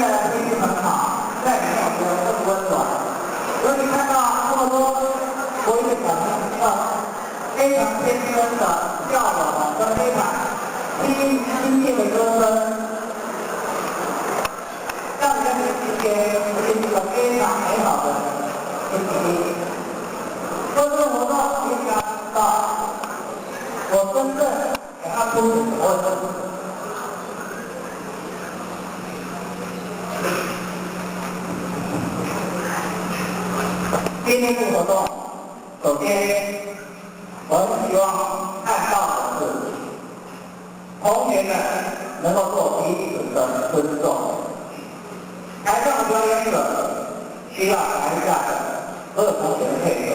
的天气很好，在里面我觉得更温暖。所以看到这么多国语小朋友非常天真的笑容跟非常亲切的歌声，让人之间是一个非常美好的天气。做这个活动，你想到我真正想要出什么问题？今天这个活动，首先我很希望看到的是同学们能够做彼此的尊重。台上的表演者需要台下的所有同学的配合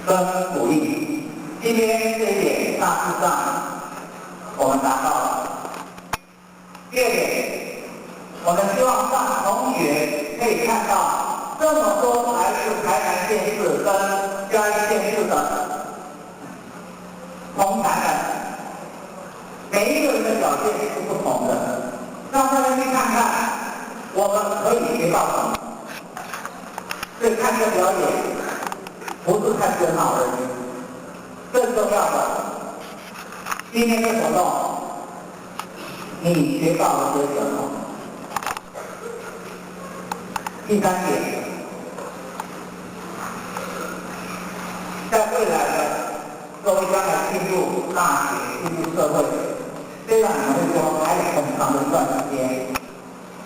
跟鼓励。今天这一点大致上我们达到了。第二点，我们希望让同学可以看到这么多来自台南县市跟嘉义县市的同台人，每一个人的表现是不同的，让大家去看看我们可以学到什么。所以看这表演不是看热闹而已，更重要的，今天的活动你学到了些什么？第三点，在未来的各位将来进入大学、进入社会，虽然你们会说还有很长的一段时间，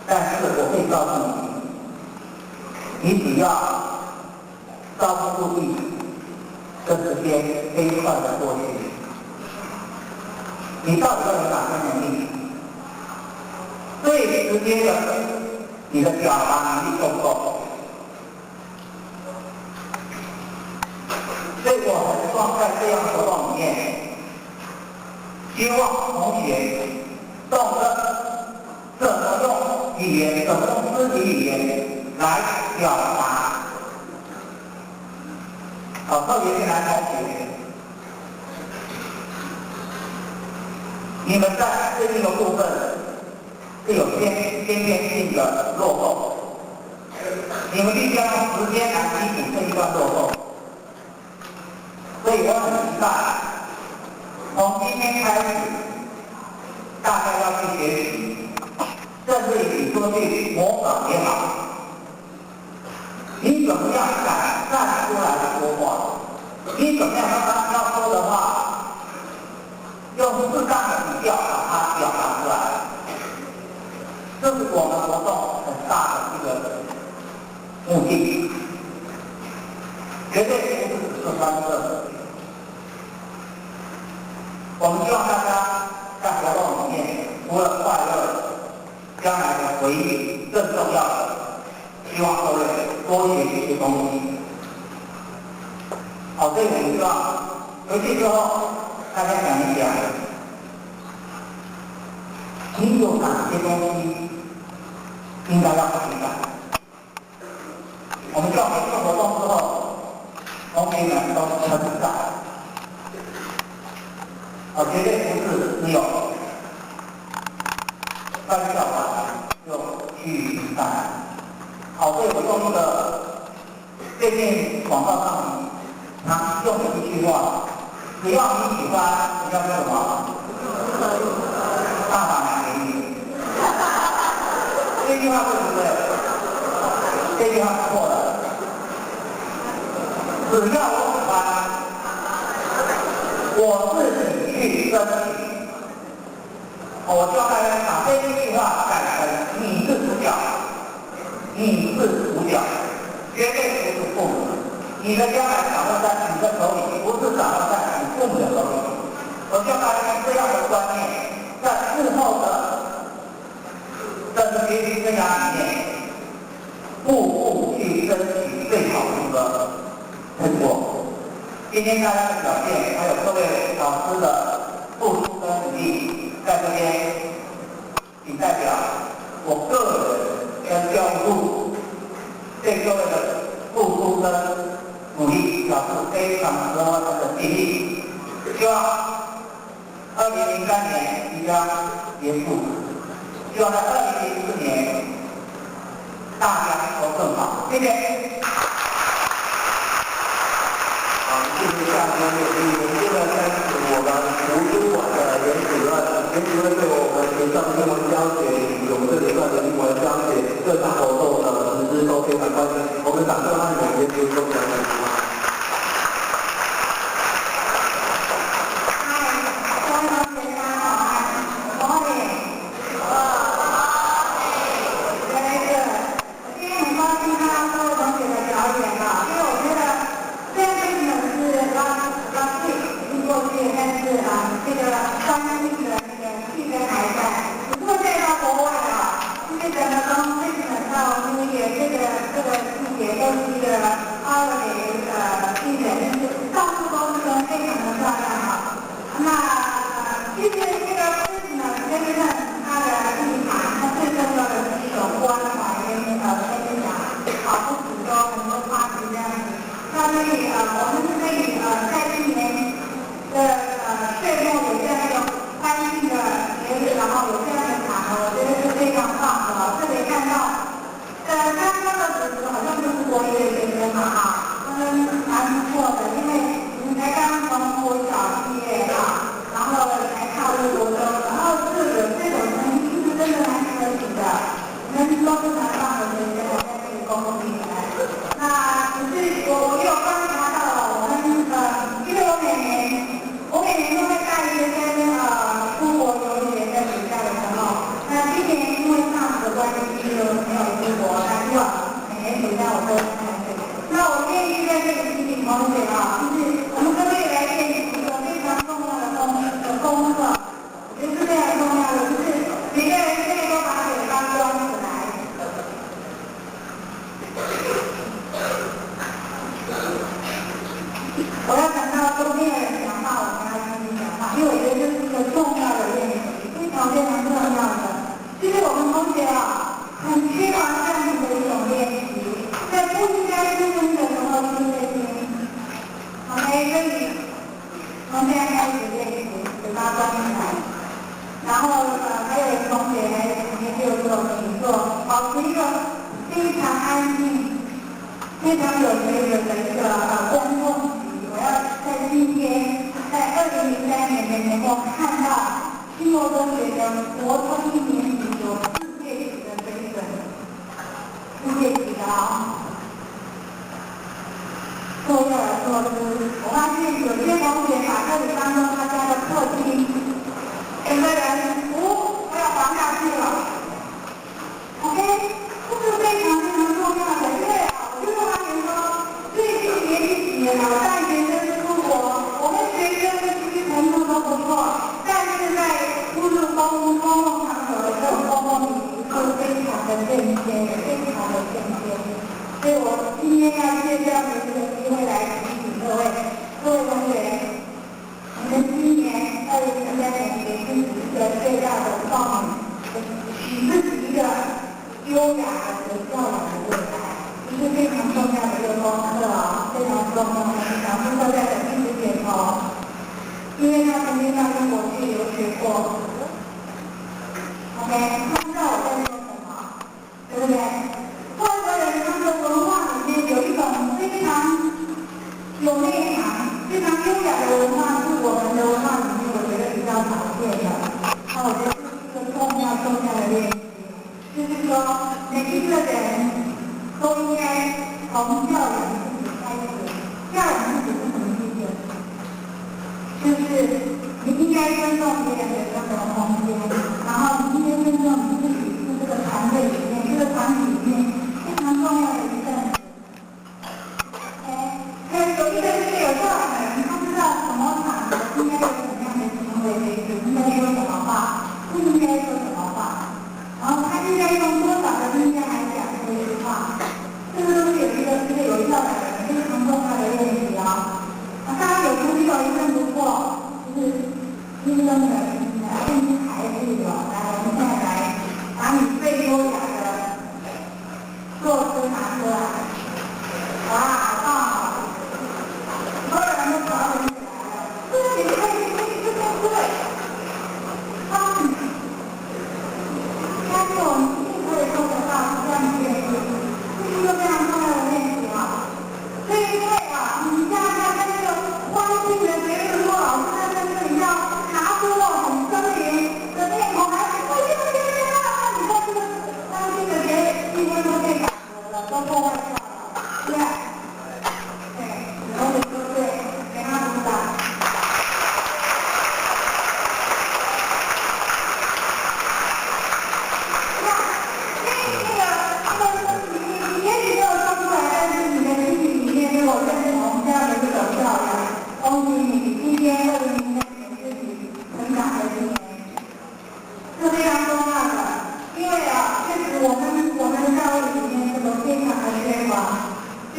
但是我可以告诉你，你只要稍不注意，这时间飞快的过去，你到底要有哪些能力？最直接的，你的表达能力够不够？所以我很希望在这样的活动里面，希望同学懂得怎么用语言，怎么用肢体语言来表达。特别是男同学，你们在这一个部分是有先天性的落后，你们必须要用时间来弥补这一段落后。所以我很期待，从今天开始，大家要去学习，甚至于说去模仿也好，你怎么样展现出来的说话，你怎么样让他要说的话，用适当的语调把它表达出来，这是我们活动很大的一个目的，绝对不是只是欢乐。我们希望大家在活动里面，除了快乐，将来的回忆更重要的，希望各位多学习一些东西。所以我们希望回去之后，大家想一想，你有哪些东西应该要学的？我们希望每次活动之后，同学们都成长。绝对不是只有翻笑话就去看。所以我用一个最近广告上常用的一句话：只要你喜欢，你要说什么？大把买给你。这句话对不对？这句话是错的。只要我喜欢，我自己去争取。我希望大家把这一句话改成：你是主角，你是主角，绝对不是父母。你的将来掌握在你的手里，不是掌握在你父母的手里。我希望大家用这样的观念，在日后的整个学习生涯里面，步步去争取最好的一个成果。今天大家的表现，还有各位老师的付出跟努力，在这边仅代表我个人跟教育部对各位的付出跟努力表示非常多的敬意。希望2003年即将结束，希望在2004年大家都更好。谢谢。好，谢谢大家的鼓励。我们现在开始我们图书馆的原主任，原主任对我们学校的英文教学以及我们这个段的英文教学各项活动的实施都非常关心。我们掌声欢迎原主任讲解。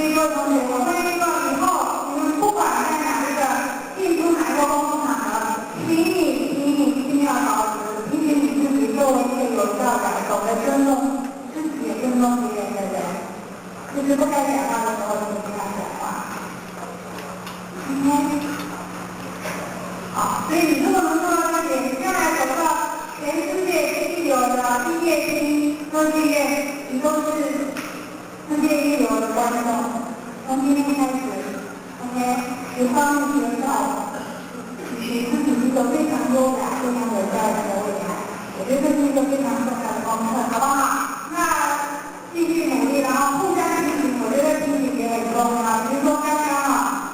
以各位同学，我会希望以后你们不管在哪一个进出哪个公共场合，请你一定要保持提醒你自己作为一个有教养、懂得尊重自己、也尊重别人的人，就是不该讲话的时候，你不要讲话。好，所以你如果能做到这点，将来走到全世界一流的音乐厅、歌剧院，你都是世界一流的观众。从今天开始 ，OK， 有方面学到，取自己一个非常优雅、非常有教养的未来。我觉得这是一个非常重要的功课，好不好？那继续努力，然后互相提醒，我觉得提醒也很重要。比如说刚刚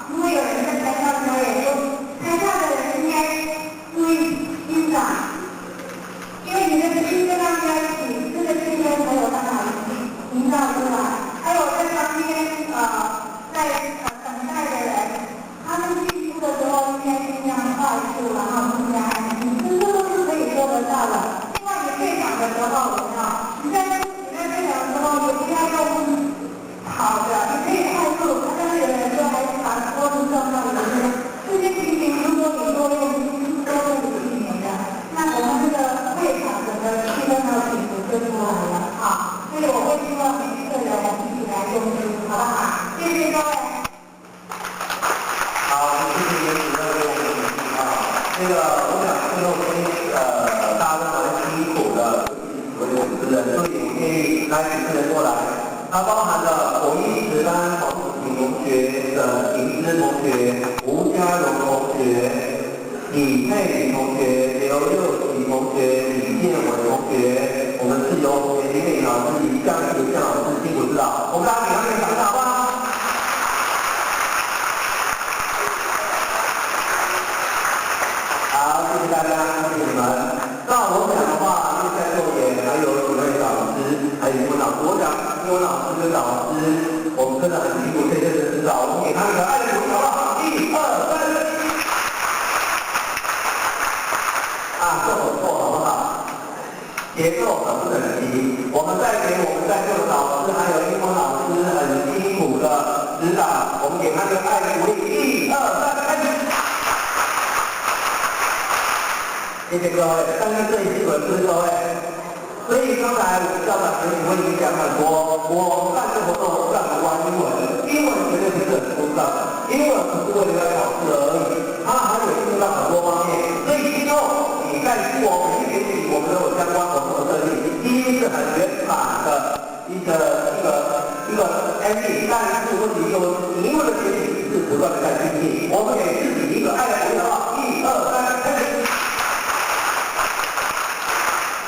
如果有人在台上表演，台下的人应该注意欣赏，因为你的心跟他们在一起，这个气氛才有办法营造出来。还有在旁边在等待的人，他们进出的时候应该尽量快速，然后更加安静，这都是可以做得到的。另外，你退场的时候，你在退场的时候，也不要用跑的，你可以快速。但是有人说还是把桌子撞到里面，这些情形如果你多用心，都会避免的。那我们这个会场整个气氛和品质就出来了啊。所以我会希望每一个人一起来用心，好不好？谢谢各位。好，谢谢袁主任给我们的提醒啊。我想最后大家都蛮辛苦的，我有主持人，所以我建议来主持人过来。它包含了我13黄子晴同学、的秦之同学、吴家荣同学、李佩宇同学、刘佑启同学、李建伟同学，我们是由林美老师以江树向老师辛苦指导，我们大家给他们掌声好不好？好，谢谢大家，谢谢你们。那我讲的话，因为在座也还有几位老师，还有英文老师，我讲英文老师跟老师，我们真的很辛苦，可以认真指导，我们给他们一个爱的鼓励，好不好？1、2、3。做手错好不好？节奏很不整齐。我们再给我们在座的老师还有英文老师很辛苦的指导，我们给他一个爱的鼓励。1、2、3，开始。谢谢各位，但是这一次不是各位。所以刚才我们校长跟你们已经讲很多，我办这活动我讲不完英文，英文绝对不是很枯燥的，英文不是为了要考试而已，它还有应用到很多方面。所以今后你在做每一学期我们都有相关活动的设计，第一是很原版的一个 MD， 但是问题就是你英文的学习是不断的在精进，我们给自己一个爱的鼓励，好不好？1、2、3，开始。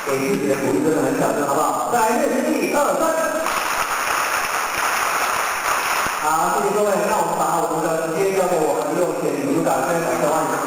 给自己的鼓励真的很小声，好不好？再来一次，1、2、3。好，谢谢各位。那我们把我们的时间交给我们右前女主管，非常感谢欢迎。